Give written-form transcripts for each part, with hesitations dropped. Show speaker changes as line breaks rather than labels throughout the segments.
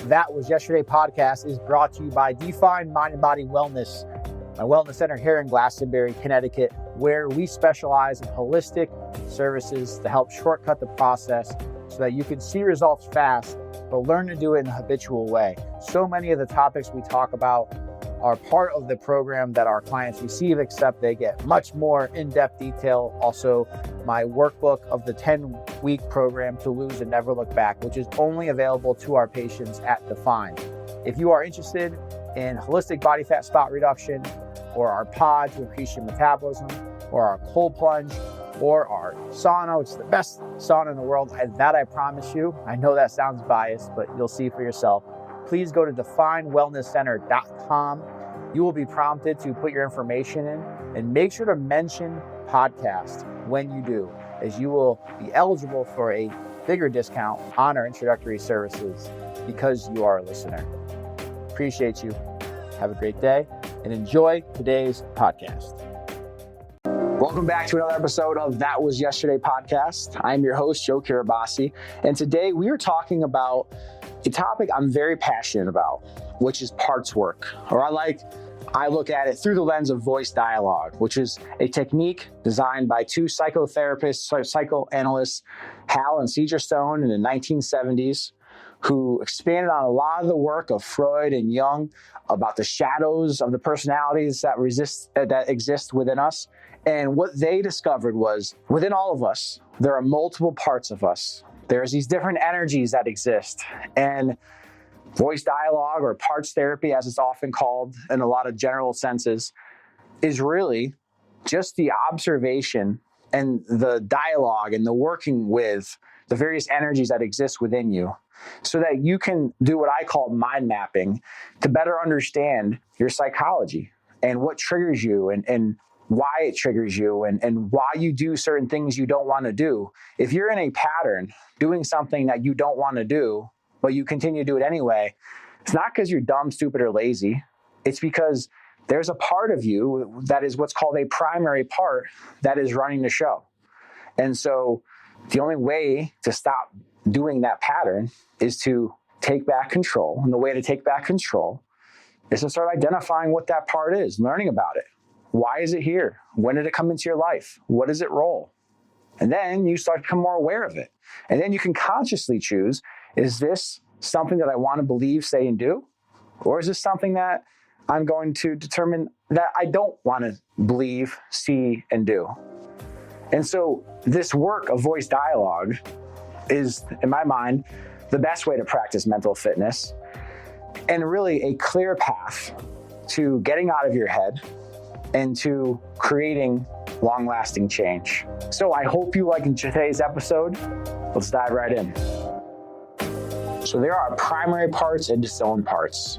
That Was Yesterday podcast is brought to you by Define Mind and Body Wellness, my wellness center here in Glastonbury, Connecticut, where we specialize in holistic services to help shortcut the process so that you can see results fast, but learn to do it in a habitual way. So many of the topics we talk about are part of the program that our clients receive, except they get much more in-depth detail. Also, my workbook of the 10-week program to lose and never look back, which is only available to our patients at Define. If you are interested in holistic body fat spot reduction, or our pod to increase your metabolism, or our cold plunge, or our sauna, which is the best sauna in the world, that I promise you. I know that sounds biased, but you'll see for yourself. Please go to definewellnesscenter.com. You will be prompted to put your information in and make sure to mention podcast when you do, as you will be eligible for a bigger discount on our introductory services because you are a listener. Appreciate you. Have a great day and enjoy today's podcast. Welcome back to another episode of That Was Yesterday podcast. I'm your host, Joe Carabase, and today we are talking about a topic I'm very passionate about, which is parts work, or I look at it through the lens of voice dialogue, which is a technique designed by two psychoanalysts, Hal and Cedar Stone in the 1970s, who expanded on a lot of the work of Freud and Jung about the shadows of the personalities that exist within us. And what they discovered was within all of us, there are multiple parts of us. There's these different energies that exist. And voice dialogue, or parts therapy, as it's often called in a lot of general senses, is really just the observation and the dialogue and the working with the various energies that exist within you so that you can do what I call mind mapping to better understand your psychology and what triggers you and why it triggers you and why you do certain things you don't want to do. If you're in a pattern doing something that you don't want to do, but you continue to do it anyway, it's not because you're dumb, stupid, or lazy. It's because there's a part of you that is what's called a primary part that is running the show. And so the only way to stop doing that pattern is to take back control. And the way to take back control is to start identifying what that part is, learning about it. Why is it here? When did it come into your life? What does it role? And then you start to become more aware of it. And then you can consciously choose, is this something that I want to believe, say, and do? Or is this something that I'm going to determine that I don't want to believe, see, and do? And so this work of voice dialogue is, in my mind, the best way to practice mental fitness and really a clear path to getting out of your head and to creating long-lasting change. So I hope you like today's episode. Let's dive right in. So there are primary parts and disowned parts.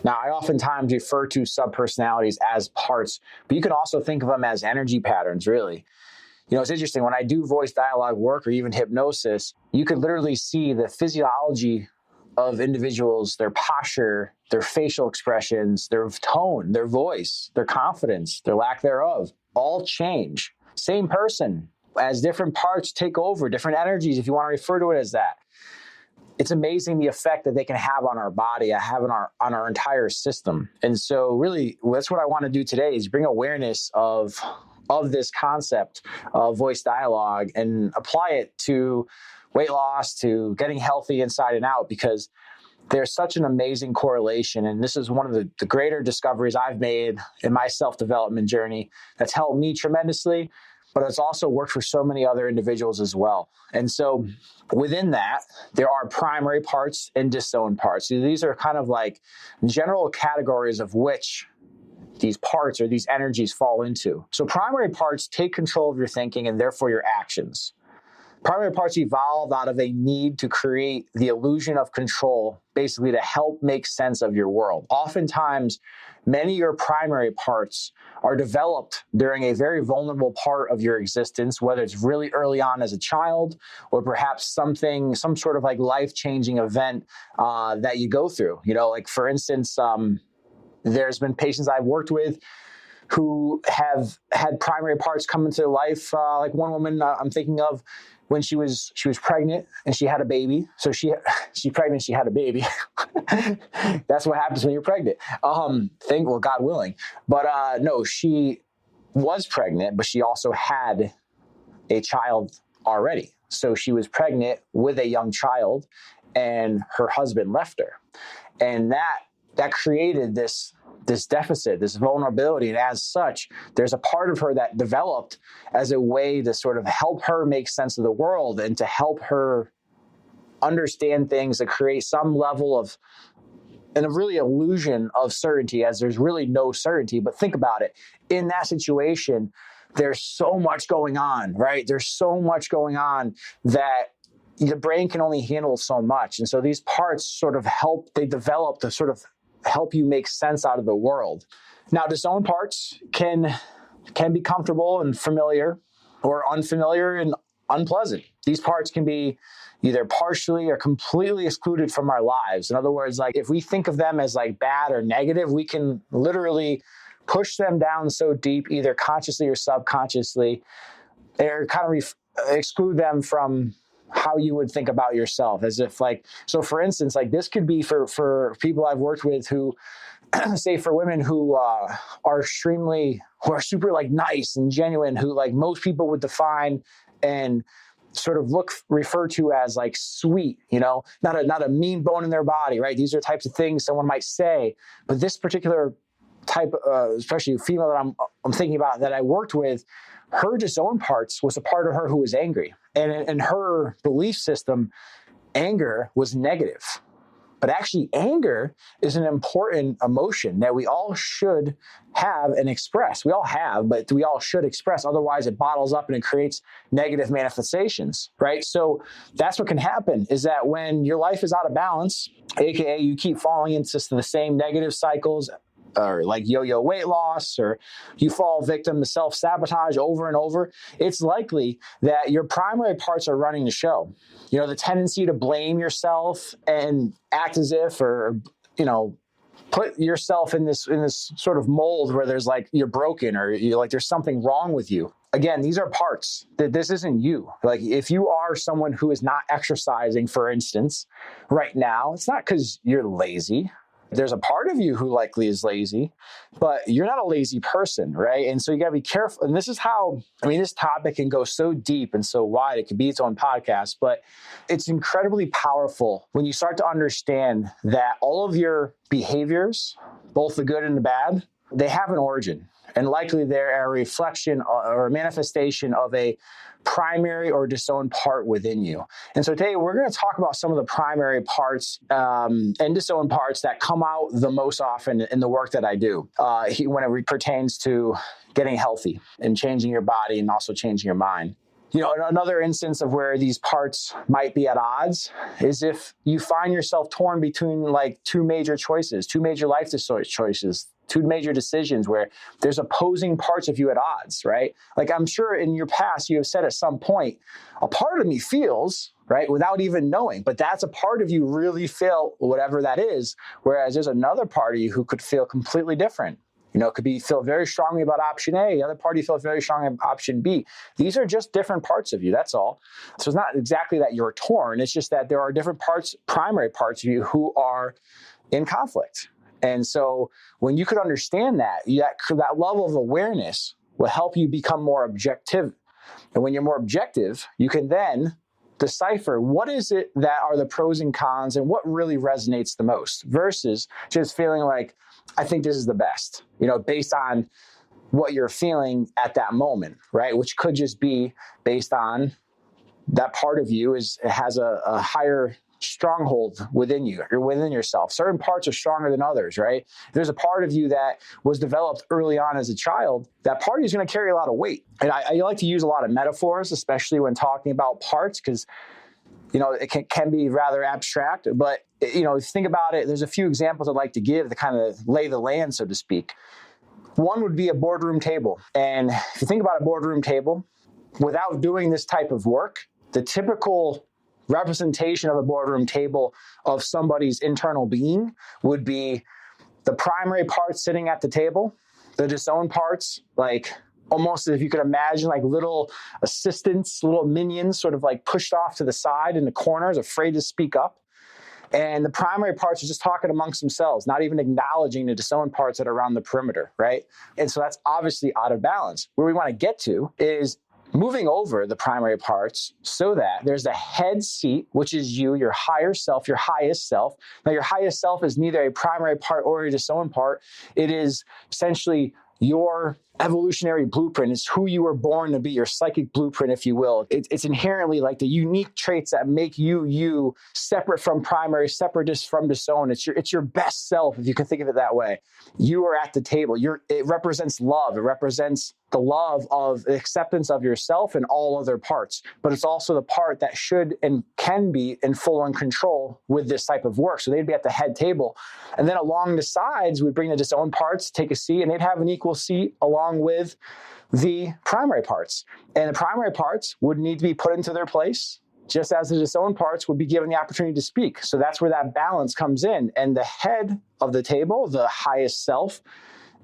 Now, I oftentimes refer to subpersonalities as parts, but you can also think of them as energy patterns, really. You know, it's interesting. When I do voice dialogue work or even hypnosis, you could literally see the physiology of individuals, their posture, their facial expressions, their tone, their voice, their confidence, their lack thereof, all change. Same person, as different parts take over, different energies, if you want to refer to it as that. It's amazing the effect that they can have on our body, on our entire system. And so really, that's what I want to do today, is bring awareness of this concept of voice dialogue and apply it to weight loss, to getting healthy inside and out, because there's such an amazing correlation. And this is one of the greater discoveries I've made in my self-development journey that's helped me tremendously, but it's also worked for so many other individuals as well. And so within that, there are primary parts and disowned parts. So these are kind of like general categories of which these parts or these energies fall into. So primary parts take control of your thinking and therefore your actions. Primary parts evolved out of a need to create the illusion of control, basically to help make sense of your world. Oftentimes, many of your primary parts are developed during a very vulnerable part of your existence, whether it's really early on as a child or perhaps some sort of like life-changing event that you go through. You know, like for instance, there's been patients I've worked with who have had primary parts come into their life. Like one woman I'm thinking of, when she was pregnant and she had a baby. So she's pregnant, she had a baby. That's what happens when you're pregnant. God willing. But no, she was pregnant, but she also had a child already. So she was pregnant with a young child, and her husband left her. And that created this deficit, this vulnerability. And as such, there's a part of her that developed as a way to sort of help her make sense of the world and to help her understand things, to create some level of, and a really illusion of certainty, as there's really no certainty. But think about it. In that situation, there's so much going on, right? There's so much going on that the brain can only handle so much. And so these parts sort of they develop to sort of help you make sense out of the world. Now, disowned parts can be comfortable and familiar, or unfamiliar and unpleasant. These parts can be either partially or completely excluded from our lives. In other words, like if we think of them as like bad or negative, we can literally push them down so deep, either consciously or subconsciously, or kind of exclude them from how you would think about yourself. As if like, so for instance, like this could be for people I've worked with who, say for women who are super like nice and genuine, who like most people would define and sort of refer to as like sweet, not a mean bone in their body, right? These are types of things someone might say, but this particular type, especially female that I'm thinking about that I worked with, her disowned parts was a part of her who was angry. And in her belief system, anger was negative. But actually, anger is an important emotion that we all should have and express. We all have, but we all should express. Otherwise, it bottles up and it creates negative manifestations, right? So that's what can happen, is that when your life is out of balance, aka you keep falling into the same negative cycles, or like yo-yo weight loss, or you fall victim to self-sabotage over and over, it's likely that your primary parts are running the show. The tendency to blame yourself and act as if, or, put yourself in this sort of mold where there's like, you're broken, or you're like, there's something wrong with you. Again, these are parts. That this isn't you. Like if you are someone who is not exercising, for instance, right now, it's not because you're lazy. There's a part of you who likely is lazy, but you're not a lazy person, right? And so you got to be careful. And this is how, this topic can go so deep and so wide. It could be its own podcast, but it's incredibly powerful when you start to understand that all of your behaviors, both the good and the bad, they have an origin. And likely they're a reflection or a manifestation of a primary or disowned part within you. And so today we're going to talk about some of the primary parts and disowned parts that come out the most often in the work that I do when it pertains to getting healthy and changing your body and also changing your mind. Another instance of where these parts might be at odds is if you find yourself torn between like two major life choices, two major decisions where there's opposing parts of you at odds, right? Like I'm sure in your past you have said at some point, a part of me feels, right, without even knowing, but that's a part of you really feel whatever that is, whereas there's another part of you who could feel completely different. Feel very strongly about option A. The other party feels very strongly about option B. These are just different parts of you. That's all. So it's not exactly that you're torn. It's just that there are different parts, primary parts of you who are in conflict. And so when you could understand that level of awareness will help you become more objective. And when you're more objective, you can then decipher what is it that are the pros and cons and what really resonates the most, versus just feeling like, I think this is the best, based on what you're feeling at that moment, right? Which could just be based on that part of you has a higher stronghold within you, or within yourself. Certain parts are stronger than others, right? If there's a part of you that was developed early on as a child, that part is going to carry a lot of weight. And I like to use a lot of metaphors, especially when talking about parts, because it can be rather abstract, but if you think about it, there's a few examples I'd like to give to kind of lay the land, so to speak. One would be a boardroom table. And if you think about a boardroom table, without doing this type of work, the typical representation of a boardroom table of somebody's internal being would be the primary parts sitting at the table, the disowned parts, like almost if you could imagine like little assistants, little minions sort of like pushed off to the side in the corners, afraid to speak up. And the primary parts are just talking amongst themselves, not even acknowledging the disowned parts that are around the perimeter, right? And so that's obviously out of balance. Where we want to get to is moving over the primary parts so that there's a head seat, which is you, your higher self, your highest self. Now, your highest self is neither a primary part or a disowned part. It is essentially your evolutionary blueprint. Is who you were born to be, your psychic blueprint, if you will. It's inherently like the unique traits that make you, separate from primary, separate from disowned. It's your best self, if you can think of it that way. You are at the table. It represents love. It represents the love of the acceptance of yourself and all other parts. But it's also the part that should and can be in full on control with this type of work. So they'd be at the head table. And then along the sides, we'd bring the disowned parts, take a seat, and they'd have an equal seat along with the primary parts. And the primary parts would need to be put into their place, just as the disowned parts would be given the opportunity to speak. So that's where that balance comes in. And the head of the table, the highest self,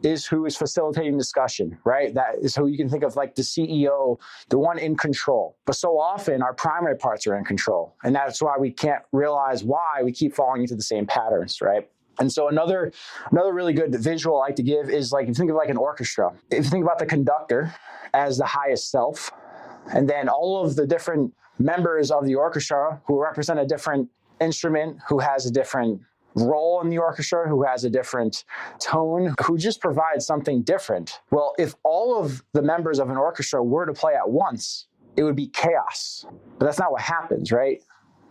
is who is facilitating discussion, right? That is who you can think of like the CEO, the one in control. But so often our primary parts are in control. And that's why we can't realize why we keep falling into the same patterns, right? And so another really good visual I like to give is like, if you think of like an orchestra, if you think about the conductor as the highest self, and then all of the different members of the orchestra who represent a different instrument, who has a different role in the orchestra, who has a different tone, who just provides something different. Well, if all of the members of an orchestra were to play at once, it would be chaos. But that's not what happens, right?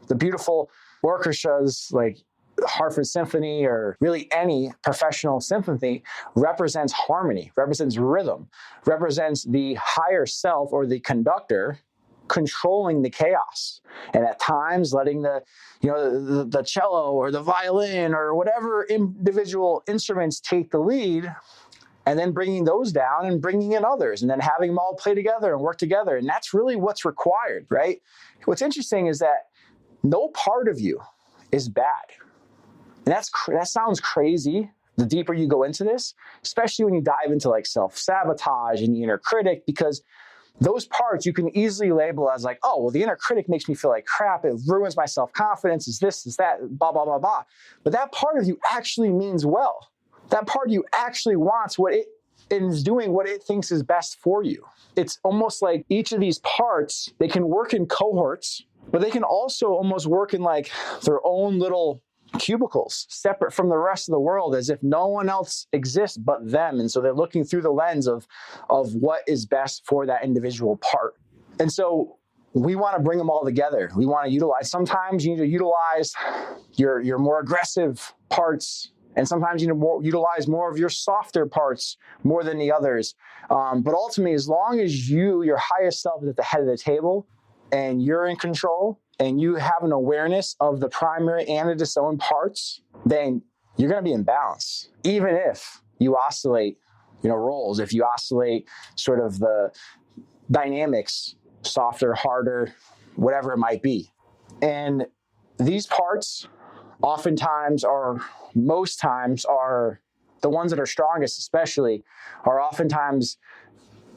The beautiful orchestras like Hartford Symphony or really any professional symphony represents harmony, represents rhythm, represents the higher self or the conductor controlling the chaos, and at times letting the cello or the violin or whatever individual instruments take the lead, and then bringing those down and bringing in others, and then having them all play together and work together. And that's really what's required, right? What's interesting is that no part of you is bad. And that sounds crazy the deeper you go into this, especially when you dive into like self-sabotage and the inner critic, because those parts you can easily label as like, oh, well, the inner critic makes me feel like crap. It ruins my self-confidence. It's this, it's that, blah, blah, blah, blah. But that part of you actually means well. That part of you actually wants what it is doing, what it thinks is best for you. It's almost like each of these parts, they can work in cohorts, but they can also almost work in like their own little cubicles, separate from the rest of the world, as if no one else exists but them. And so they're looking through the lens of what is best for that individual part. And so we want to bring them all together. We want to utilize, sometimes you need to utilize your more aggressive parts, and sometimes you need to utilize more of your softer parts more than the others. But ultimately, as long as your highest self is at the head of the table and you're in control, and you have an awareness of the primary and the disowned parts, then you're going to be in balance. Even if you oscillate, roles, if you oscillate sort of the dynamics, softer, harder, whatever it might be. And these parts most times are the ones that are strongest, especially, are oftentimes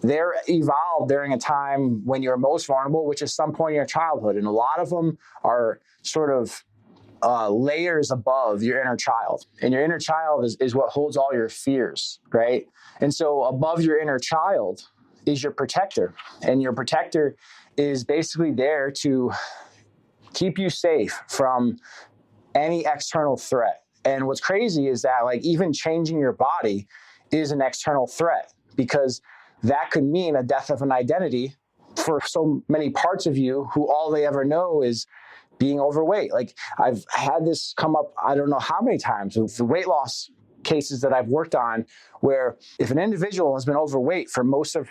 they're evolved during a time when you're most vulnerable, which is some point in your childhood. And a lot of them are sort of layers above your inner child. And your inner child is what holds all your fears, right? And so above your inner child is your protector. And your protector is basically there to keep you safe from any external threat. And what's crazy is that like even changing your body is an external threat, because that could mean a death of an identity for so many parts of you who all they ever know is being overweight. Like I've had this come up, I don't know how many times with the weight loss cases that I've worked on, where if an individual has been overweight for most of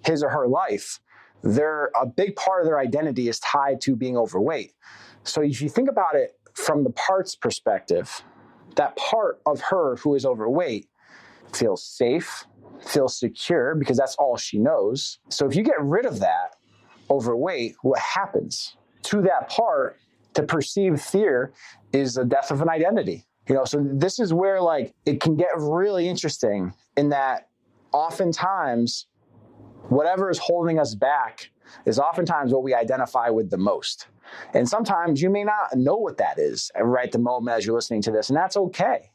his or her life, a big part of their identity is tied to being overweight. So if you think about it from the parts perspective, that part of her who is overweight feels safe, feels secure, because that's all she knows. So if you get rid of that overweight, what happens to that part? The perceived fear is the death of an identity. So this is where like it can get really interesting, in that oftentimes whatever is holding us back is oftentimes what we identify with the most. And sometimes you may not know what that is right at the moment as you're listening to this, and that's okay.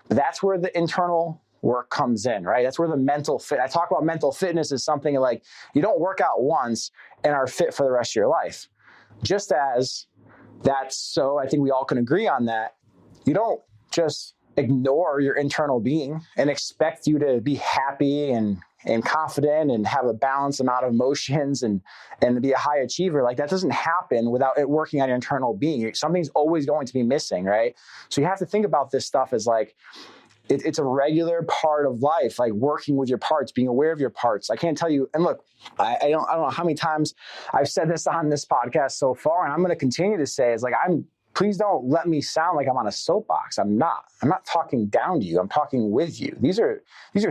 But that's where the internal work comes in, right? That's where the mental fit. I talk about mental fitness as something like you don't work out once and are fit for the rest of your life. Just as that's so, I think we all can agree on that. You don't just ignore your internal being and expect you to be happy and confident and have a balanced amount of emotions and be a high achiever. Like that doesn't happen without it working on your internal being. Something's always going to be missing, right? So you have to think about this stuff as like, it's a regular part of life, like working with your parts, being aware of your parts. I can't tell you, and look, I don't know how many times I've said this on this podcast so far, and I'm going to continue to say is like, please don't let me sound like I'm on a soapbox. I'm not talking down to you. I'm talking with you. These are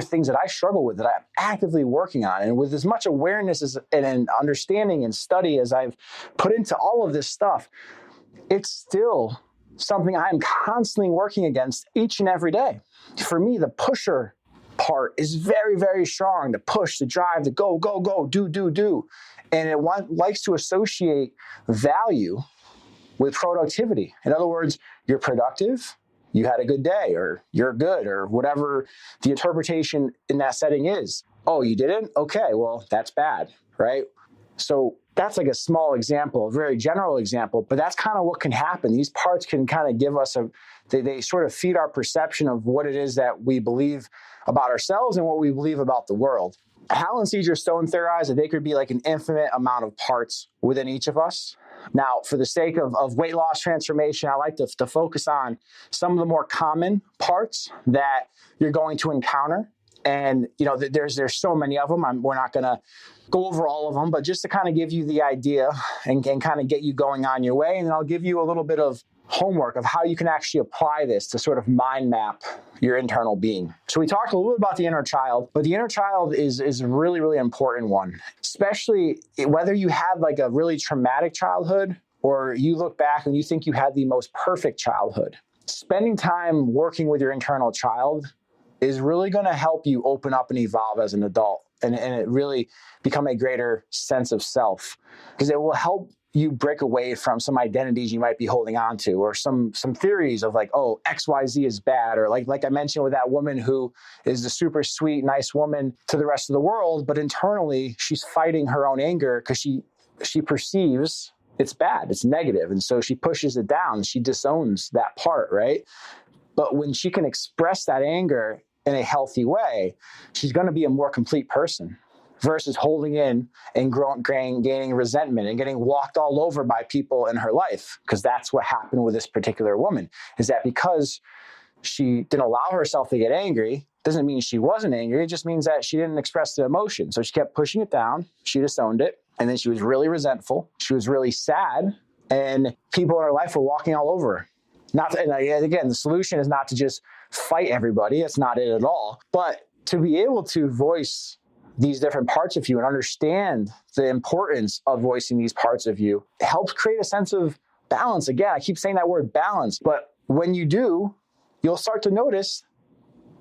things that I struggle with that I'm actively working on. And with as much awareness and understanding and study as I've put into all of this stuff, it's still something I'm constantly working against each and every day. For me, the pusher part is very, very strong. The push, the drive, the go, go, go, do. And it likes to associate value with productivity. In other words, you're productive, you had a good day, or you're good, or whatever the interpretation in that setting is. Oh, you didn't? Okay, well, that's bad, right? So that's like a small example, a very general example, but that's kind of what can happen. These parts can kind of give us they sort of feed our perception of what it is that we believe about ourselves and what we believe about the world. Hal and Cedar Stone theorize that they could be like an infinite amount of parts within each of us. Now, for the sake of weight loss transformation, I like to focus on some of the more common parts that you're going to encounter. And, there's so many of them. We're not going to go over all of them, but just to kind of give you the idea and kind of get you going on your way. And then I'll give you a little bit of homework of how you can actually apply this to sort of mind map your internal being. So we talked a little bit about the inner child, but the inner child is a really, really important one, especially whether you had like a really traumatic childhood or you look back and you think you had the most perfect childhood. Spending time working with your internal child is really going to help you open up and evolve as an adult and it really become a greater sense of self, because it will help you break away from some identities you might be holding on to, or some theories of like, oh, XYZ is bad, or like I mentioned with that woman who is the super sweet, nice woman to the rest of the world, but internally she's fighting her own anger because she perceives it's bad, it's negative, and so she pushes it down, she disowns that part, right? But when she can express that anger in a healthy way, she's going to be a more complete person versus holding in and gaining resentment and getting walked all over by people in her life. Because that's what happened with this particular woman, is that because she didn't allow herself to get angry, doesn't mean she wasn't angry. It just means that she didn't express the emotion. So she kept pushing it down. She disowned it. And then she was really resentful. She was really sad. And people in her life were walking all over her. And again, the solution is not to just fight everybody. That's not it at all. But to be able to voice these different parts of you and understand the importance of voicing these parts of you helps create a sense of balance. Again, I keep saying that word balance, but when you do, you'll start to notice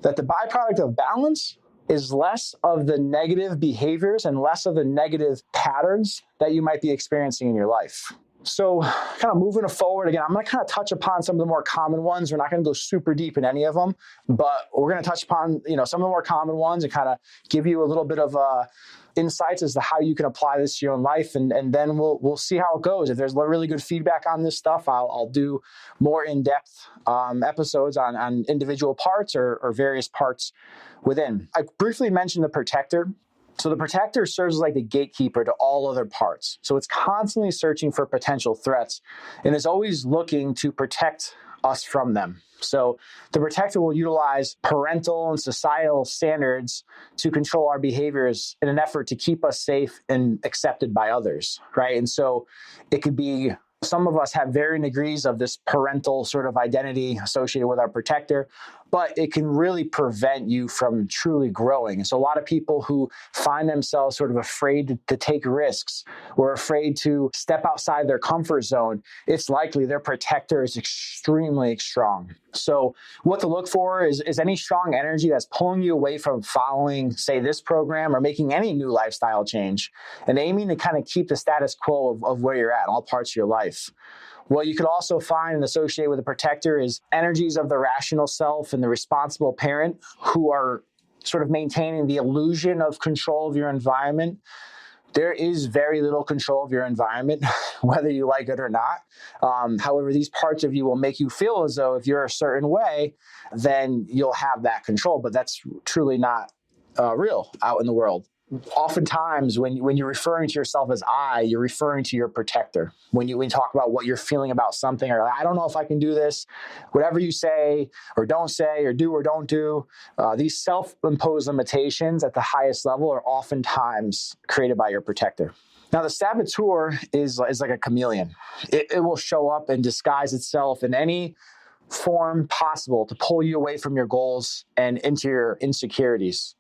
that the byproduct of balance is less of the negative behaviors and less of the negative patterns that you might be experiencing in your life. So kind of moving forward, again, I'm going to kind of touch upon some of the more common ones. We're not going to go super deep in any of them, but we're going to touch upon, some of the more common ones and kind of give you a little bit of insights as to how you can apply this to your own life. And then we'll see how it goes. If there's really good feedback on this stuff, I'll do more in-depth episodes on individual parts or various parts within. I briefly mentioned the protector. So the protector serves as like the gatekeeper to all other parts. So it's constantly searching for potential threats and is always looking to protect us from them. So the protector will utilize parental and societal standards to control our behaviors in an effort to keep us safe and accepted by others, right? And so it could be, some of us have varying degrees of this parental sort of identity associated with our protector. but it can really prevent you from truly growing. And so a lot of people who find themselves sort of afraid to take risks or afraid to step outside their comfort zone, it's likely their protector is extremely strong. So what to look for is any strong energy that's pulling you away from following, say, this program or making any new lifestyle change and aiming to kind of keep the status quo of where you're at in all parts of your life. What you could also find and associate with a protector is energies of the rational self and the responsible parent who are sort of maintaining the illusion of control of your environment. There is very little control of your environment, whether you like it or not. However, these parts of you will make you feel as though if you're a certain way, then you'll have that control. But that's truly not real out in the world. Oftentimes, when you're referring to yourself as I, you're referring to your protector. When you talk about what you're feeling about something, or I don't know if I can do this, whatever you say or don't say or do or don't do, these self-imposed limitations at the highest level are oftentimes created by your protector. Now, the saboteur is like a chameleon. It will show up and disguise itself in any form possible to pull you away from your goals and into your insecurities.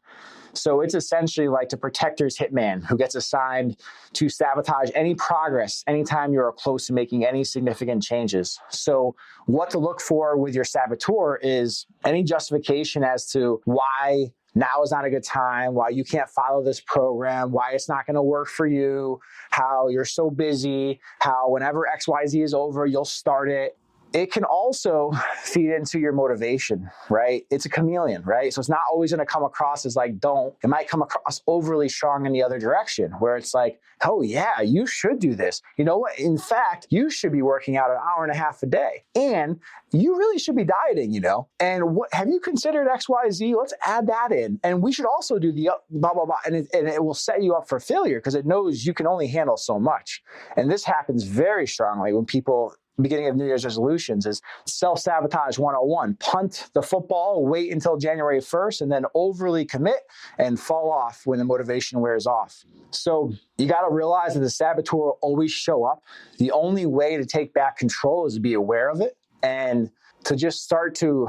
So it's essentially like the protector's hitman who gets assigned to sabotage any progress anytime you're close to making any significant changes. So what to look for with your saboteur is any justification as to why now is not a good time, why you can't follow this program, why it's not going to work for you, how you're so busy, how whenever XYZ is over, you'll start it. It can also feed into your motivation, right? It's a chameleon, right? So it's not always going to come across as like, don't. It might come across overly strong in the other direction where it's like, oh yeah, you should do this. You know what? In fact, you should be working out an hour and a half a day. And you really should be dieting, And what have you considered XYZ? Let's add that in. And we should also do the blah, blah, blah. And it will set you up for failure because it knows you can only handle so much. And this happens very strongly when people beginning of New Year's resolutions is self-sabotage 101. Punt the football, wait until January 1st, and then overly commit and fall off when the motivation wears off. So you got to realize that the saboteur will always show up. The only way to take back control is to be aware of it and to just start to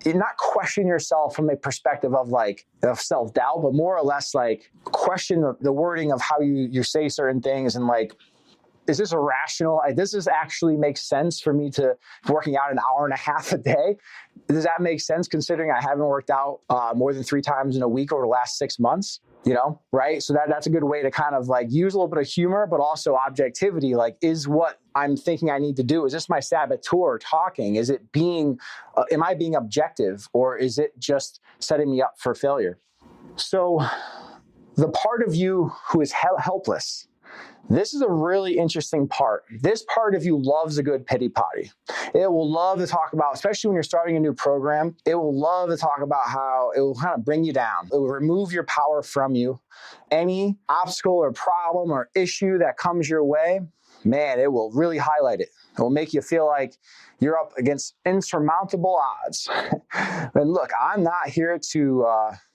not question yourself from a perspective of self-doubt, but more or less like question the wording of how you say certain things and is this irrational? Does this actually make sense for me to be working out an hour and a half a day? Does that make sense considering I haven't worked out more than 3 times in a week over the last 6 months? Right? So that's a good way to kind of use a little bit of humor, but also objectivity. Is what I'm thinking I need to do, is this my saboteur talking? Is it am I being objective, or is it just setting me up for failure? So the part of you who is helpless, this is a really interesting part. This part of you loves a good pity potty. It will love to talk about, especially when you're starting a new program, it will love to talk about how it will kind of bring you down. It will remove your power from you. Any obstacle or problem or issue that comes your way, man, it will really highlight it. It will make you feel like you're up against insurmountable odds. And look, I'm not here to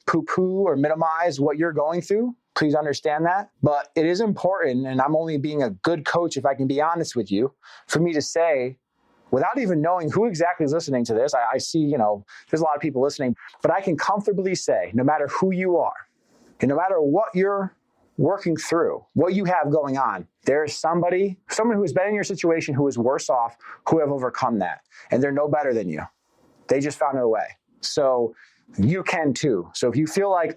poo-poo or minimize what you're going through. Please understand that. But it is important, and I'm only being a good coach if I can be honest with you, for me to say, without even knowing who exactly is listening to this, I see, there's a lot of people listening, but I can comfortably say, no matter who you are, and no matter what you're working through, what you have going on, there's someone who has been in your situation who is worse off, who have overcome that. And they're no better than you. They just found a way. So you can too. So if you feel like,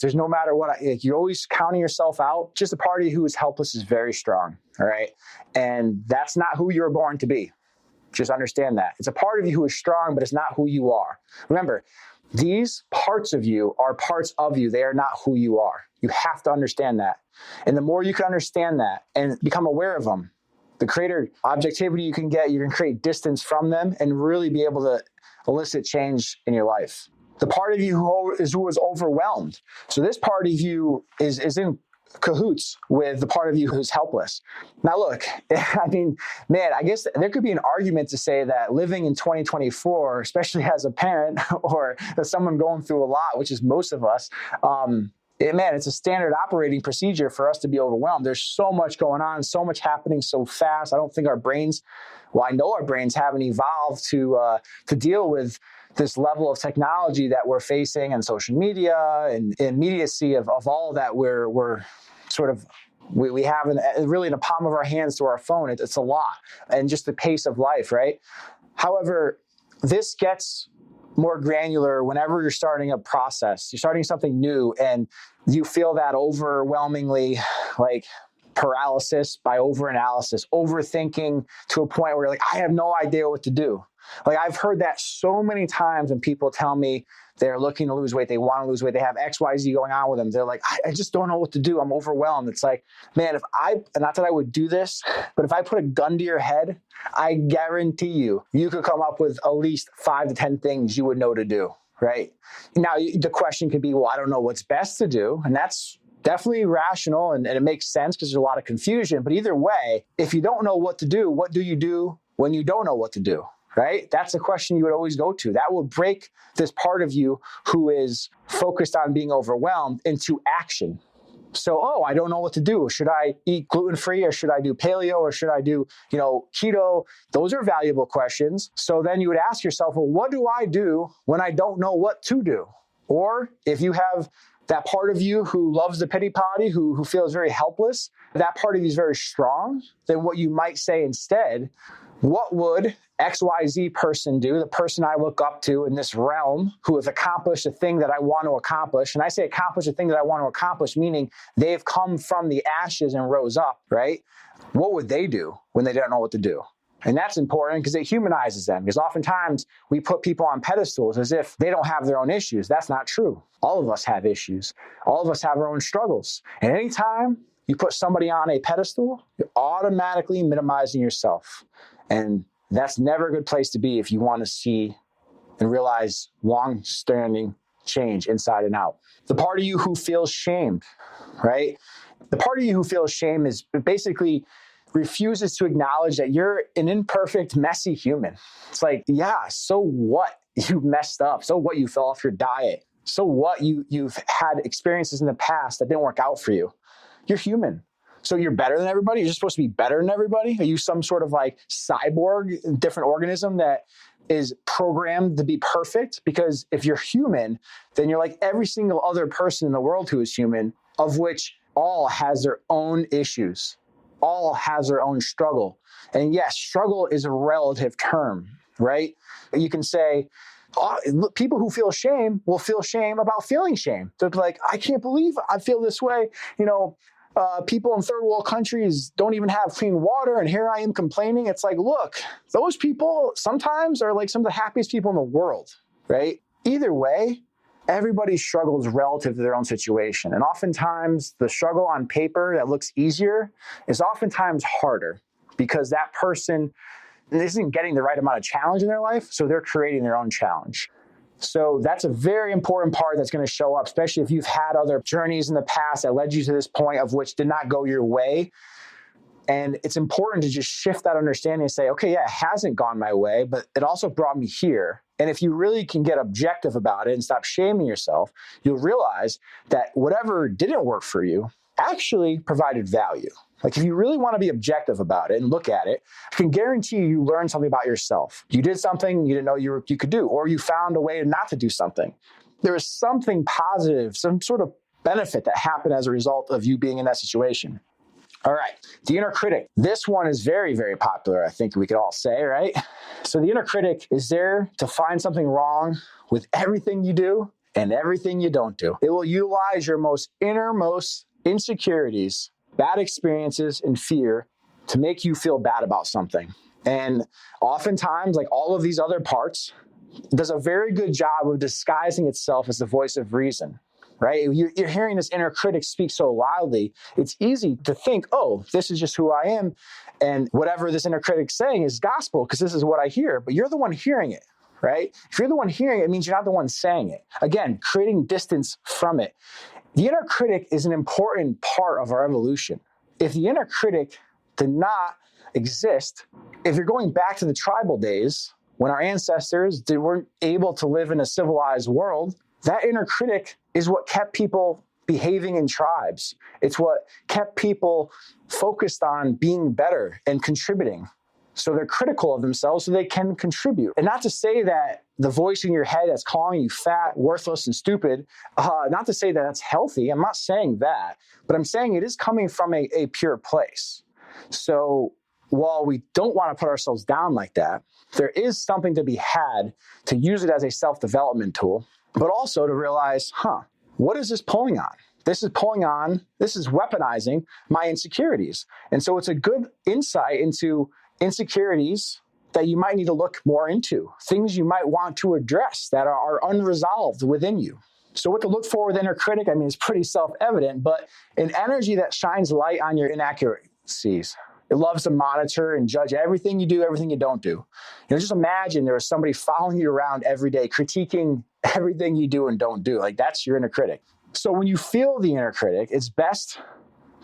there's no matter what, you're always counting yourself out, just a party who is helpless is very strong. All right. And that's not who you're born to be. Just understand that. It's a part of you who is strong, but it's not who you are. Remember, these parts of you are parts of you. They are not who you are. You have to understand that. And the more you can understand that and become aware of them, the greater objectivity you can get, you can create distance from them and really be able to elicit change in your life. The part of you who is overwhelmed. So this part of you is in cahoots with the part of you who's helpless. Now look, I guess there could be an argument to say that living in 2024, especially as a parent or as someone going through a lot, which is most of us, It's a standard operating procedure for us to be overwhelmed. There's so much going on, so much happening so fast. I don't think I know our brains haven't evolved to deal with this level of technology that we're facing, and social media and immediacy of all that we're sort of we have really in the palm of our hands to our phone. It's a lot, and just the pace of life, right? However, this gets more granular whenever you're starting a process, you're starting something new, and you feel that overwhelmingly like paralysis by overanalysis, overthinking to a point where you're like, I have no idea what to do. Like, I've heard that so many times when people tell me they're looking to lose weight, they want to lose weight, they have X, Y, Z going on with them. They're like, I just don't know what to do. I'm overwhelmed. It's like, man, not that I would do this, but if I put a gun to your head, I guarantee you could come up with at least 5 to 10 things you would know to do, right? Now, the question could be, well, I don't know what's best to do. And that's definitely rational, and it makes sense because there's a lot of confusion. But either way, if you don't know what to do, what do you do when you don't know what to do? Right? That's the question you would always go to. That will break this part of you who is focused on being overwhelmed into action. So, I don't know what to do. Should I eat gluten-free, or should I do paleo, or should I do, keto? Those are valuable questions. So then you would ask yourself, well, what do I do when I don't know what to do? Or if you have that part of you who loves the pity potty, who feels very helpless, that part of you is very strong, then what you might say instead, what would XYZ person do, the person I look up to in this realm who has accomplished a thing that I want to accomplish? And I say accomplish a thing that I want to accomplish, meaning they've come from the ashes and rose up, right? What would they do when they don't know what to do? And that's important because it humanizes them. Because oftentimes we put people on pedestals as if they don't have their own issues. That's not true. All of us have issues. All of us have our own struggles. And anytime you put somebody on a pedestal, you're automatically minimizing yourself. And that's never a good place to be if you want to see and realize long-standing change inside and out. The part of you who feels shamed, right? The part of you who feels shame is basically refuses to acknowledge that you're an imperfect, messy human. It's like, yeah, so what? You messed up. So what? You fell off your diet. So what? You've had experiences in the past that didn't work out for you. You're human. So you're better than everybody? You're just supposed to be better than everybody? Are you some sort of like cyborg, different organism that is programmed to be perfect? Because if you're human, then you're like every single other person in the world who is human, of which all has their own issues, all has their own struggle. And yes, struggle is a relative term, right? You can say, people who feel shame will feel shame about feeling shame. They'll be like, I can't believe I feel this way. People in third world countries don't even have clean water, and here I am complaining. It's like, look, those people sometimes are like some of the happiest people in the world, right? Either way, everybody struggles relative to their own situation. And oftentimes the struggle on paper that looks easier is oftentimes harder because that person isn't getting the right amount of challenge in their life, so they're creating their own challenge. So that's a very important part that's going to show up, especially if you've had other journeys in the past that led you to this point of which did not go your way. And it's important to just shift that understanding and say, okay, yeah, it hasn't gone my way, but it also brought me here. And if you really can get objective about it and stop shaming yourself, you'll realize that whatever didn't work for you actually provided value. Like if you really want to be objective about it and look at it, I can guarantee you learn something about yourself. You did something you didn't know you could do, or you found a way not to do something. There is something positive, some sort of benefit that happened as a result of you being in that situation. All right, the inner critic. This one is very, very popular, I think we could all say, right? So the inner critic is there to find something wrong with everything you do and everything you don't do. It will utilize your most innermost insecurities, bad experiences, and fear to make you feel bad about something. And oftentimes, like all of these other parts, it does a very good job of disguising itself as the voice of reason. Right? You're hearing this inner critic speak so loudly, it's easy to think, oh, this is just who I am. And whatever this inner critic's saying is gospel because this is what I hear. But you're the one hearing it, right? If you're the one hearing it, it means you're not the one saying it. Again, creating distance from it. The inner critic is an important part of our evolution. If the inner critic did not exist, if you're going back to the tribal days when our ancestors weren't able to live in a civilized world, that inner critic is what kept people behaving in tribes. It's what kept people focused on being better and contributing. So they're critical of themselves so they can contribute. And not to say that the voice in your head that's calling you fat, worthless, and stupid, not to say that that's healthy. I'm not saying that, but I'm saying it is coming from a pure place. So while we don't want to put ourselves down like that, there is something to be had to use it as a self-development tool, but also to realize, what is this pulling on? This is weaponizing my insecurities. And so it's a good insight into insecurities that you might need to look more into, things you might want to address that are unresolved within you. So what to look for with inner critic, it's pretty self-evident, but an energy that shines light on your inaccuracies. It loves to monitor and judge everything you do, everything you don't do. Just imagine there was somebody following you around every day, critiquing everything you do and don't do. Like, that's your inner critic. So when you feel the inner critic, it's best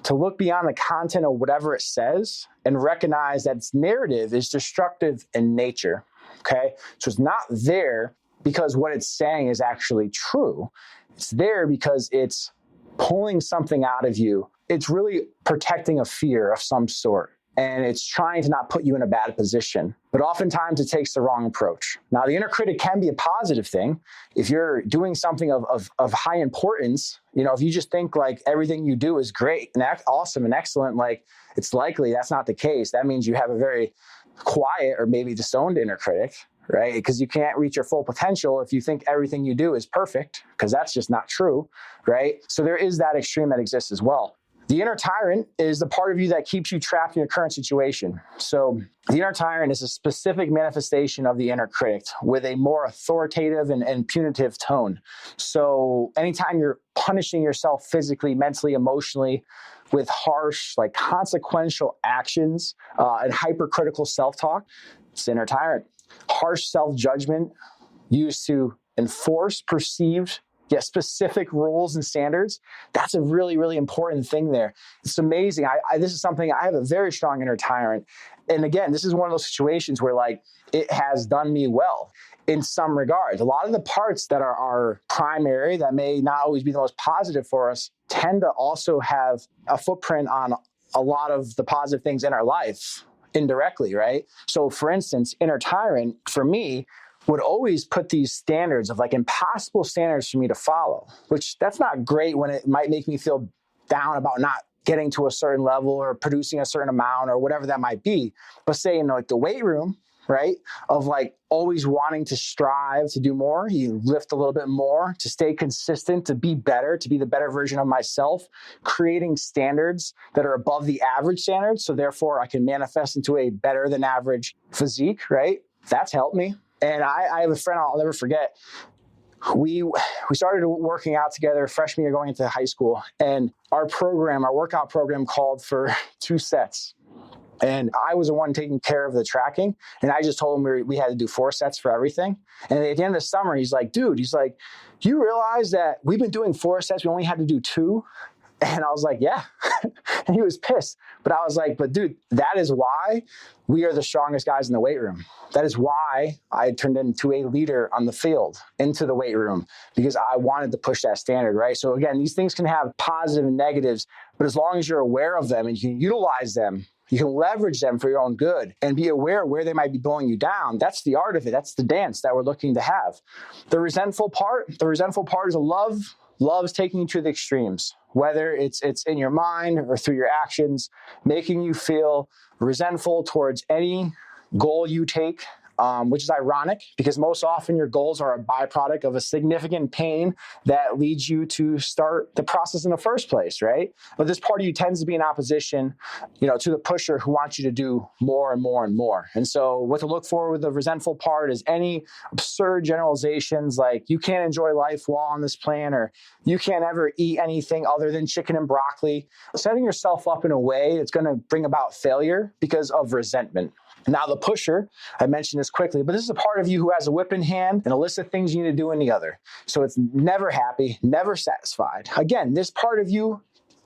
to look beyond the content of whatever it says and recognize that its narrative is destructive in nature, okay? So it's not there because what it's saying is actually true. It's there because it's pulling something out of you. It's really protecting a fear of some sort, and it's trying to not put you in a bad position. But oftentimes it takes the wrong approach. Now, the inner critic can be a positive thing. If you're doing something of high importance, if you just think like everything you do is great and awesome and excellent, like, it's likely that's not the case. That means you have a very quiet or maybe disowned inner critic, right? Because you can't reach your full potential if you think everything you do is perfect, because that's just not true, right? So there is that extreme that exists as well. The inner tyrant is the part of you that keeps you trapped in your current situation. So the inner tyrant is a specific manifestation of the inner critic with a more authoritative and punitive tone. So anytime you're punishing yourself physically, mentally, emotionally with harsh, like consequential actions and hypercritical self-talk, it's the inner tyrant. Harsh self-judgment used to enforce perceived yet specific rules and standards. That's a really, really important thing there. It's amazing. This is something, I have a very strong inner tyrant. And again, this is one of those situations where like it has done me well in some regards. A lot of the parts that are our primary, that may not always be the most positive for us, tend to also have a footprint on a lot of the positive things in our life indirectly, right? So for instance, inner tyrant for me would always put these standards of like impossible standards for me to follow, which that's not great when it might make me feel down about not getting to a certain level or producing a certain amount or whatever that might be. But say in like the weight room, right, of like always wanting to strive to do more, you lift a little bit more, to stay consistent, to be better, to be the better version of myself, creating standards that are above the average standards. So therefore I can manifest into a better than average physique, right? That's helped me. And I have a friend I'll never forget. We started working out together freshman year going into high school. And our workout program called for 2 sets. And I was the one taking care of the tracking. And I just told him we had to do 4 sets for everything. And at the end of the summer, he's like, do you realize that we've been doing 4 sets? We only had to do 2. And I was like, yeah. And he was pissed. But I was like, but dude, that is why we are the strongest guys in the weight room. That is why I turned into a leader on the field, into the weight room, because I wanted to push that standard, right? So again, these things can have positive and negatives, but as long as you're aware of them and you can utilize them, you can leverage them for your own good and be aware where they might be pulling you down. That's the art of it. That's the dance that we're looking to have. The resentful part is a loves taking you to the extremes, whether it's in your mind or through your actions, making you feel resentful towards any goal you take, which is ironic because most often your goals are a byproduct of a significant pain that leads you to start the process in the first place, right? But this part of you tends to be in opposition, to the pusher who wants you to do more and more and more. And so what to look for with the resentful part is any absurd generalizations like you can't enjoy life while on this plan, or you can't ever eat anything other than chicken and broccoli. Setting yourself up in a way that's going to bring about failure because of resentment. Now the pusher, I mentioned this quickly, but this is a part of you who has a whip in hand and a list of things you need to do in the other. So it's never happy, never satisfied. Again, this part of you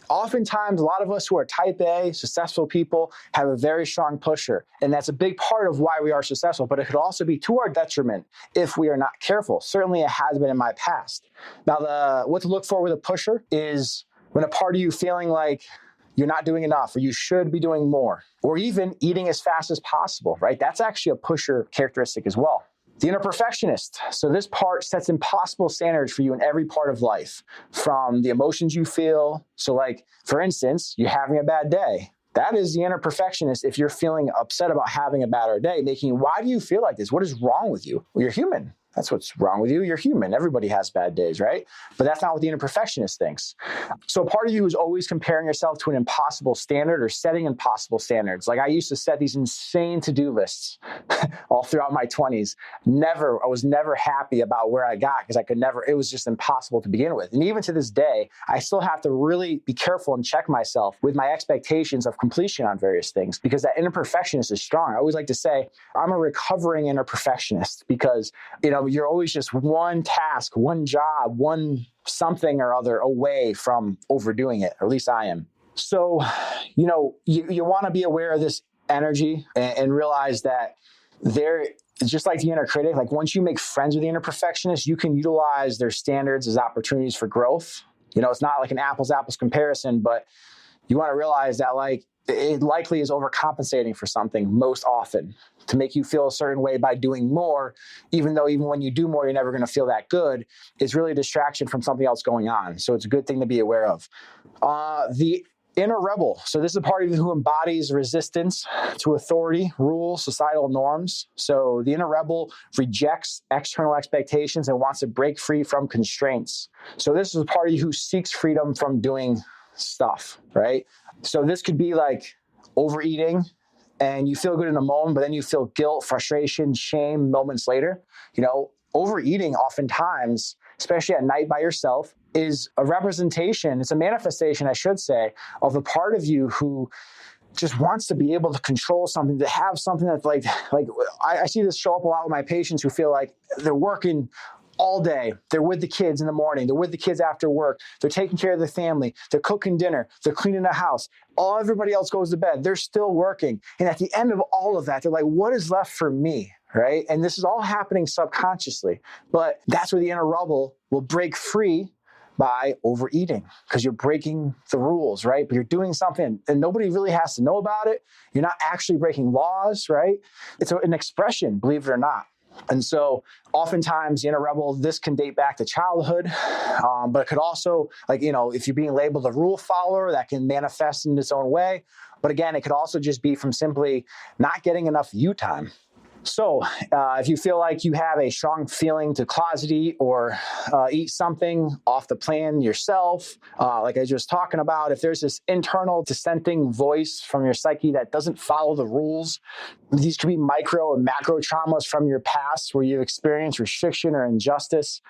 Oftentimes, a lot of us who are type A, successful people, have a very strong pusher. And that's a big part of why we are successful. But it could also be to our detriment if we are not careful. Certainly, it has been in my past. Now, what to look for with a pusher is when a part of you feeling like you're not doing enough, or you should be doing more, or even eating as fast as possible, right? That's actually a pusher characteristic as well. The inner perfectionist. So this part sets impossible standards for you in every part of life, from the emotions you feel. So like, for instance, you're having a bad day. That is the inner perfectionist. If you're feeling upset about having a bad day, making, why do you feel like this? What is wrong with you? Well, you're human. That's what's wrong with you. You're human. Everybody has bad days, right? But that's not what the inner perfectionist thinks. So part of you is always comparing yourself to an impossible standard or setting impossible standards. Like I used to set these insane to-do lists all throughout my 20s. I was never happy about where I got because it was just impossible to begin with. And even to this day, I still have to really be careful and check myself with my expectations of completion on various things because that inner perfectionist is strong. I always like to say I'm a recovering inner perfectionist because, you're always just one task, one job, one something or other away from overdoing it, or at least I am. So, you want to be aware of this energy and realize that just like the inner critic, like once you make friends with the inner perfectionist, you can utilize their standards as opportunities for growth. It's not like an apples comparison, but you want to realize that like it likely is overcompensating for something most often to make you feel a certain way by doing more, even when you do more, you're never going to feel that good. It's really a distraction from something else going on. So it's a good thing to be aware of. The inner rebel. So this is a part of you who embodies resistance to authority, rules, societal norms. So the inner rebel rejects external expectations and wants to break free from constraints. So this is a part of you who seeks freedom from doing stuff, right? So this could be like overeating and you feel good in a moment, but then you feel guilt, frustration, shame moments later. Overeating oftentimes, especially at night by yourself, is a representation, it's a manifestation, I should say, of a part of you who just wants to be able to control something, to have something that's like I see this show up a lot with my patients who feel like they're working all day. They're with the kids in the morning. They're with the kids after work. They're taking care of their family. They're cooking dinner. They're cleaning the house. Everybody else goes to bed. They're still working. And at the end of all of that, they're like, what is left for me? Right? And this is all happening subconsciously. But that's where the inner rebel will break free by overeating because you're breaking the rules, right? But you're doing something and nobody really has to know about it. You're not actually breaking laws, right? It's an expression, believe it or not. And so oftentimes the inner rebel, this can date back to childhood, but it could also, if you're being labeled a rule follower, that can manifest in its own way. But again, it could also just be from simply not getting enough you time. So if you feel like you have a strong feeling to closet eat or eat something off the plan yourself, like I was just talking about, if there's this internal dissenting voice from your psyche that doesn't follow the rules, these could be micro and macro traumas from your past where you've experienced restriction or injustice.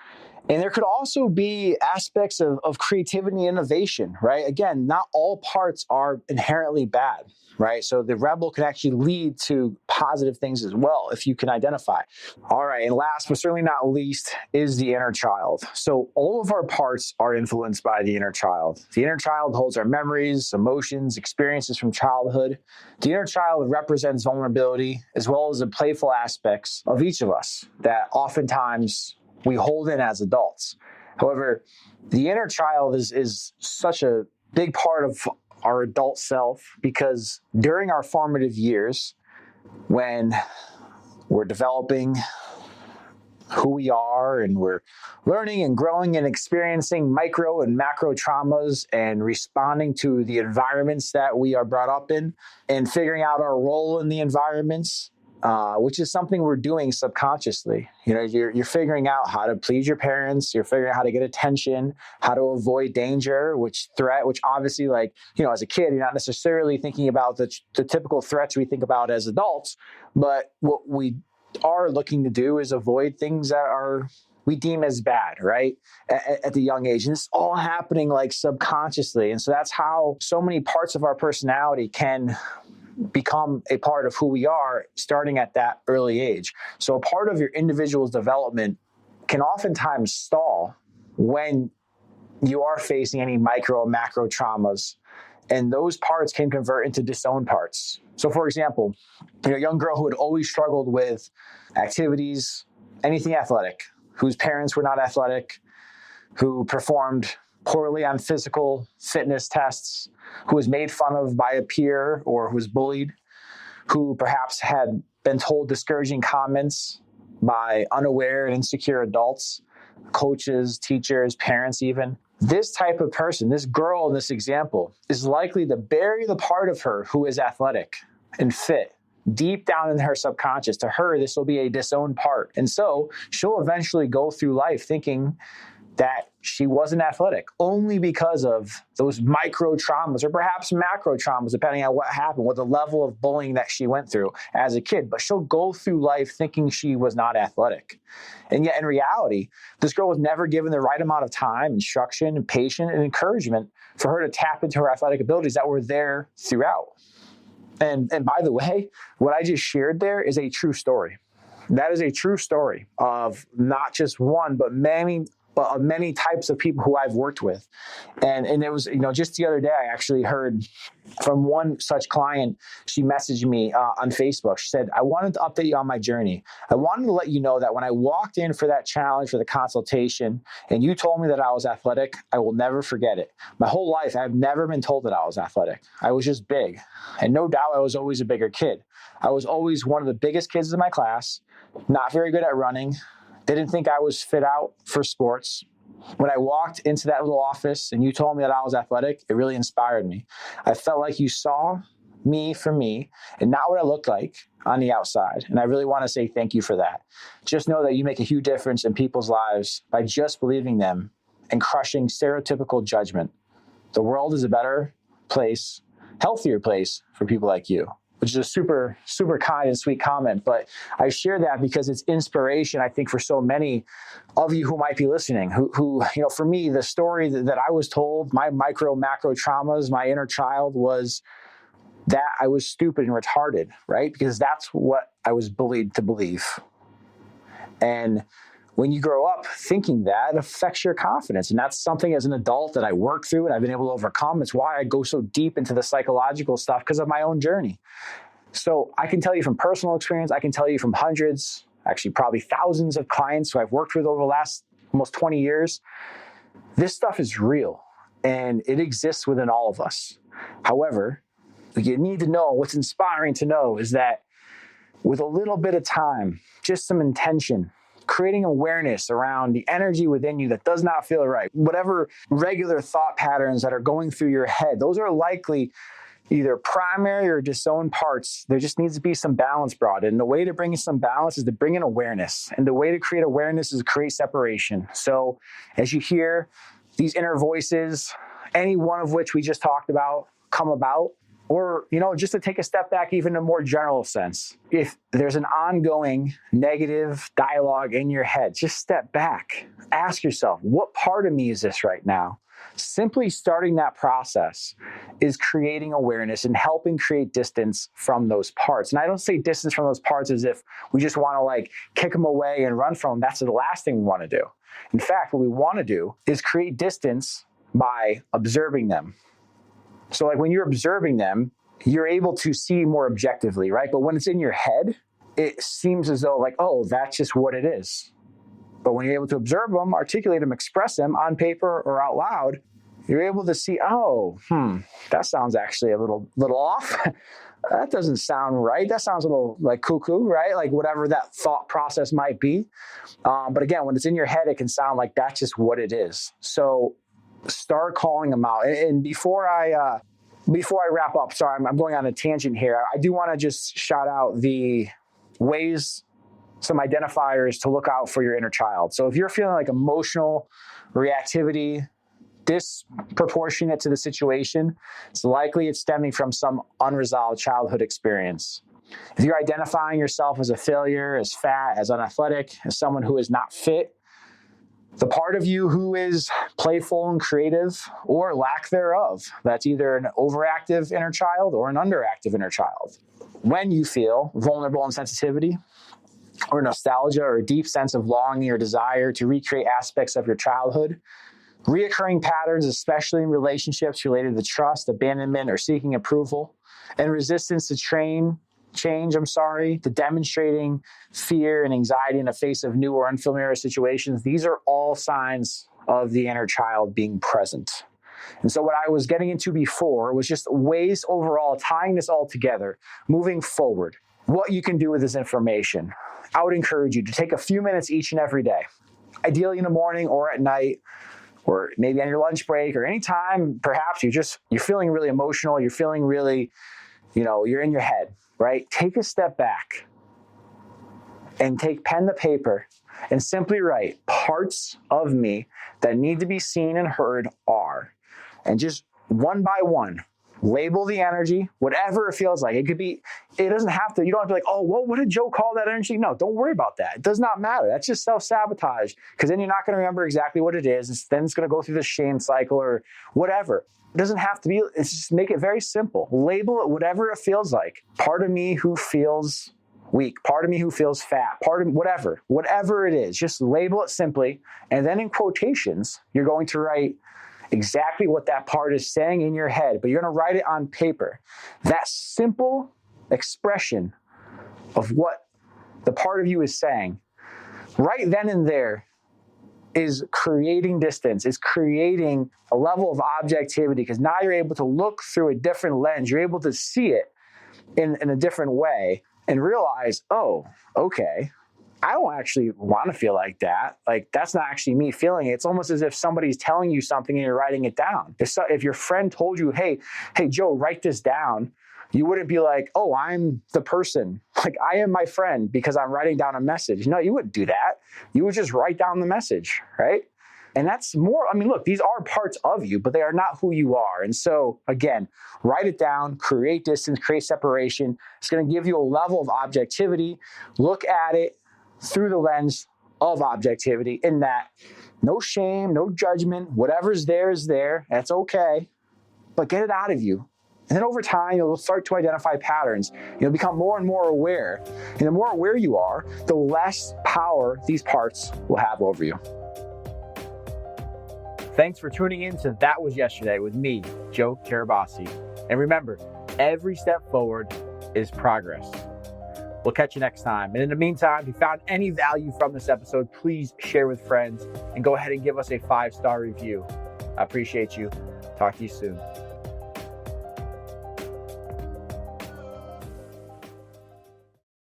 And there could also be aspects of creativity and innovation, right? Again, not all parts are inherently bad, right? So the rebel can actually lead to positive things as well, if you can identify. All right, and last but certainly not least is the inner child. So all of our parts are influenced by the inner child. The inner child holds our memories, emotions, experiences from childhood. The inner child represents vulnerability as well as the playful aspects of each of us that oftentimes we hold in as adults. However, the inner child is such a big part of our adult self because during our formative years, when we're developing who we are and we're learning and growing and experiencing micro and macro traumas and responding to the environments that we are brought up in and figuring out our role in the environments, which is something we're doing subconsciously. You're figuring out how to please your parents. You're figuring out how to get attention, how to avoid danger, which obviously, as a kid, you're not necessarily thinking about the typical threats we think about as adults. But what we are looking to do is avoid things that we deem as bad, right? At the young age. And it's all happening subconsciously. And so that's how so many parts of our personality can become a part of who we are starting at that early age. So a part of your individual's development can oftentimes stall when you are facing any micro or macro traumas, and those parts can convert into disowned parts. So for example, a young girl who had always struggled with activities, anything athletic, whose parents were not athletic, who performed poorly on physical fitness tests, who was made fun of by a peer or who was bullied, who perhaps had been told discouraging comments by unaware and insecure adults, coaches, teachers, parents even. This type of person, this girl in this example, is likely to bury the part of her who is athletic and fit deep down in her subconscious. To her, this will be a disowned part. And so she'll eventually go through life thinking that she wasn't athletic only because of those micro traumas or perhaps macro traumas, depending on what happened, what the level of bullying that she went through as a kid. But she'll go through life thinking she was not athletic. And yet in reality, this girl was never given the right amount of time, instruction, and patience and encouragement for her to tap into her athletic abilities that were there throughout. And by the way, what I just shared there is a true story. That is a true story of not just one, but many types of people who I've worked with. And it was, just the other day, I actually heard from one such client. She messaged me on Facebook. She said, I wanted to update you on my journey. I wanted to let you know that when I walked in for that challenge for the consultation and you told me that I was athletic, I will never forget it. My whole life, I've never been told that I was athletic. I was just big. And no doubt I was always a bigger kid. I was always one of the biggest kids in my class, not very good at running, didn't think I was fit out for sports. When I walked into that little office and you told me that I was athletic, it really inspired me. I felt like you saw me for me and not what I looked like on the outside. And I really want to say thank you for that. Just know that you make a huge difference in people's lives by just believing them and crushing stereotypical judgment. The world is a better place, healthier place for people like you. Which is a super, super kind and sweet comment. But I share that because it's inspiration, I think, for so many of you who might be listening, who for me, the story that I was told, my micro, macro traumas, my inner child was that I was stupid and retarded, right? Because that's what I was bullied to believe. And when you grow up thinking that, it affects your confidence. And that's something as an adult that I work through and I've been able to overcome. It's why I go so deep into the psychological stuff because of my own journey. So I can tell you from personal experience, I can tell you from hundreds, actually probably thousands of clients who I've worked with over the last almost 20 years, this stuff is real and it exists within all of us. However, you need to know, what's inspiring to know is that with a little bit of time, just some intention, creating awareness around the energy within you that does not feel right, whatever regular thought patterns that are going through your head, those are likely either primary or disowned parts. There just needs to be some balance brought in. The way to bring in some balance is to bring in awareness. And the way to create awareness is to create separation. So as you hear these inner voices, any one of which we just talked about, come about, or, just to take a step back, even in a more general sense, if there's an ongoing negative dialogue in your head, just step back. Ask yourself, what part of me is this right now? Simply starting that process is creating awareness and helping create distance from those parts. And I don't say distance from those parts as if we just want to kick them away and run from them. That's the last thing we want to do. In fact, what we want to do is create distance by observing them. So when you're observing them, you're able to see more objectively, right? But when it's in your head, it seems as though oh, that's just what it is. But when you're able to observe them, articulate them, express them on paper or out loud, you're able to see, that sounds actually a little off. That doesn't sound right. That sounds a little cuckoo, right? Whatever that thought process might be. But again, when it's in your head, it can sound like that's just what it is. So start calling them out. And before I wrap up, sorry, I'm going on a tangent here. I do want to just shout out the ways, some identifiers to look out for your inner child. So if you're feeling emotional reactivity, disproportionate to the situation, it's stemming from some unresolved childhood experience. If you're identifying yourself as a failure, as fat, as unathletic, as someone who is not fit, the part of you who is playful and creative or lack thereof, that's either an overactive inner child or an underactive inner child. When you feel vulnerable and sensitivity, or nostalgia, or a deep sense of longing or desire to recreate aspects of your childhood, Reoccurring patterns, especially in relationships related to trust, abandonment, or seeking approval, and resistance to change, to demonstrating fear and anxiety in the face of new or unfamiliar situations. These are all signs of the inner child being present. And so what I was getting into before was just ways overall, tying this all together, moving forward, what you can do with this information. I would encourage you to take a few minutes each and every day, ideally in the morning or at night, or maybe on your lunch break or anytime, perhaps you're feeling really emotional, you're feeling really, you're in your head, right? Take a step back and take pen to paper and simply write parts of me that need to be seen and heard are, and just one by one, label the energy, whatever it feels like. You don't have to be like, oh, what did Joe call that energy? No, don't worry about that. It does not matter. That's just self-sabotage, because then you're not going to remember exactly what it is. Then it's going to go through the shame cycle or whatever. It doesn't have to be. It's just make it very simple. Label it whatever it feels like. Part of me who feels weak, part of me who feels fat, part of whatever it is, just label it simply. And then in quotations, you're going to write exactly what that part is saying in your head, but you're going to write it on paper. That simple expression of what the part of you is saying, right then and there, is creating distance, is creating a level of objectivity, because now you're able to look through a different lens. You're able to see it in a different way and realize, oh, okay, I don't actually want to feel like that. Like, that's not actually me feeling it. It's almost as if somebody's telling you something and you're writing it down. If your friend told you, hey, Joe, write this down, you wouldn't be like, oh, I'm the person. Like, I am my friend because I'm writing down a message. No, you wouldn't do that. You would just write down the message, right? And that's more, look, these are parts of you, but they are not who you are. And so, again, write it down, create distance, create separation. It's going to give you a level of objectivity. Look at it through the lens of objectivity, in that no shame, no judgment, whatever's there is there. That's okay, but get it out of you. And then over time, you'll start to identify patterns. You'll become more and more aware. And the more aware you are, the less power these parts will have over you. Thanks for tuning in to That Was Yesterday with me, Joe Carabase. And remember, every step forward is progress. We'll catch you next time. And in the meantime, if you found any value from this episode, please share with friends and go ahead and give us a 5-star review. I appreciate you. Talk to you soon.